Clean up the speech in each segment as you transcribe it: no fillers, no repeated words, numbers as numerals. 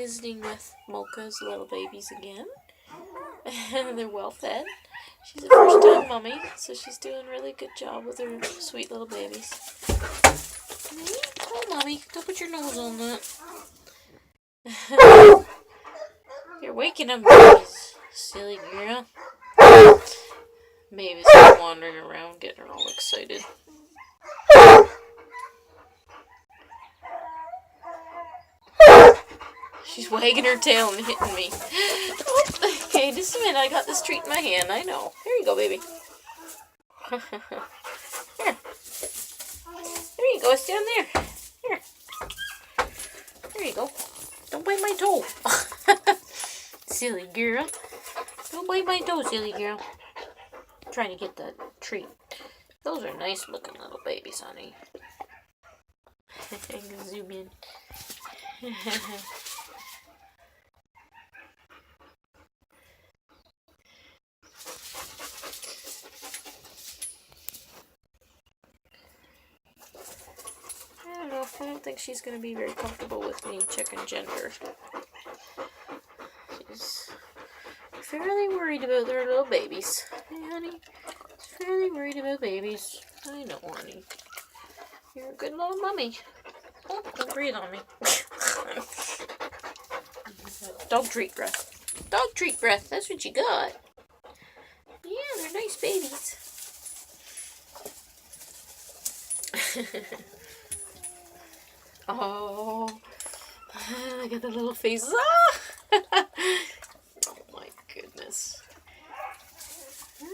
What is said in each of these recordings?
visiting with Mocha's little babies again. And they're well fed. She's a first time mommy, so she's doing a really good job with her sweet little babies. Oh, mommy, don't put your nose on that. You're waking them babies, silly girl. Baby's wandering around, getting her all excited. She's wagging her tail and hitting me. Oh, okay, just a minute. I got this treat in my hand. I know. Here you go, baby. Here. There you go. It's down there. Here. There you go. Don't bite my toe. Silly girl. Don't bite my toe, silly girl. I'm trying to get that treat. Those are nice looking little babies, honey. I can zoom in. I don't think she's going to be very comfortable with me checking gender. She's fairly worried about their little babies. Hey, honey? She's fairly worried about babies. I know, honey. You're a good little mummy. Oh, don't breathe on me. Dog treat breath. Dog treat breath. That's what you got. Yeah, they're nice babies. Oh, I got the little faces. Ah! Oh my goodness.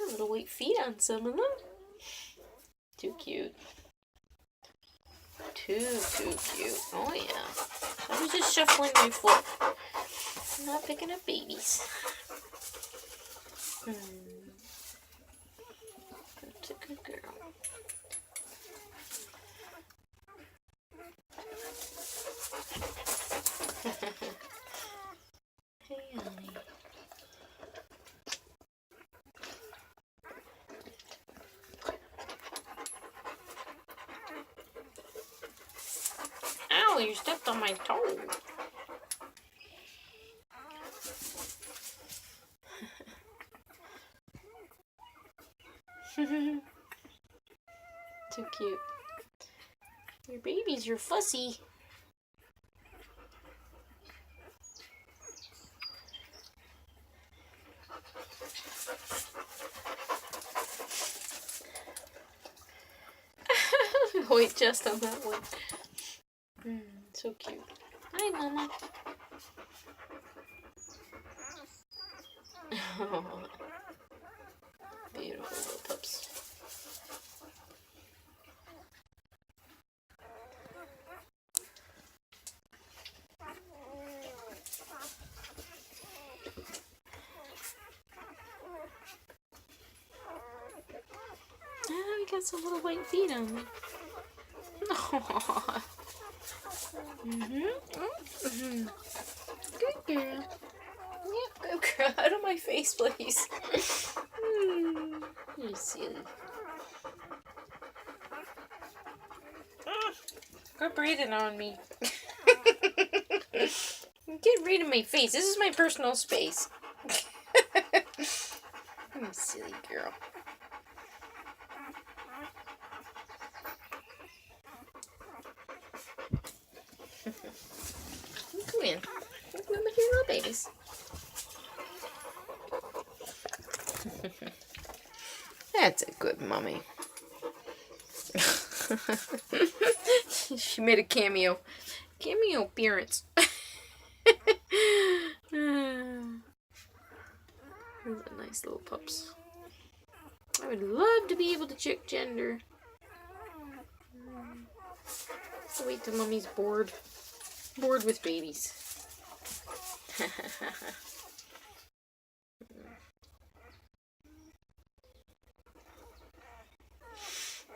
Little white feet on some of them. Too cute. Too cute. Oh yeah. I was just shuffling my foot. I'm not picking up babies. That's a good girl. Hey, honey. Ow, you stepped on my toe. Too cute. Your babies, you're fussy. White chest on that one. So cute. Hi, Mama. Oh, beautiful little pups. Oh, we got some little white feet on them. Aww. Good girl. Yep, good girl. Out of my face, please. You silly. Quit breathing on me. Get rid of my face. This is my personal space. You silly girl. Come in. Come with your little babies. That's a good mummy. She made a cameo appearance. Those are nice little pups. I would love to be able to check gender. I'll wait till Mummy's bored with babies.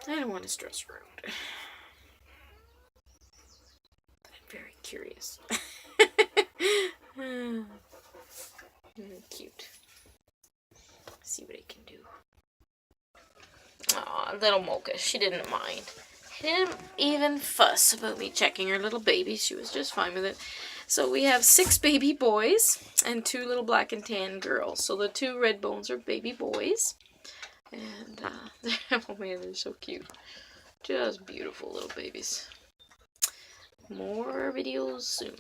I don't want to stress her out. But I'm very curious. Very cute. See what I can do. Aw, little Mocha. She didn't mind. She didn't even fuss about me checking her little baby. She was just fine with it. So we have 6 baby boys and 2 little black and tan girls. So the 2 Redbones are baby boys. And, oh man, they're so cute. Just beautiful little babies. More videos soon.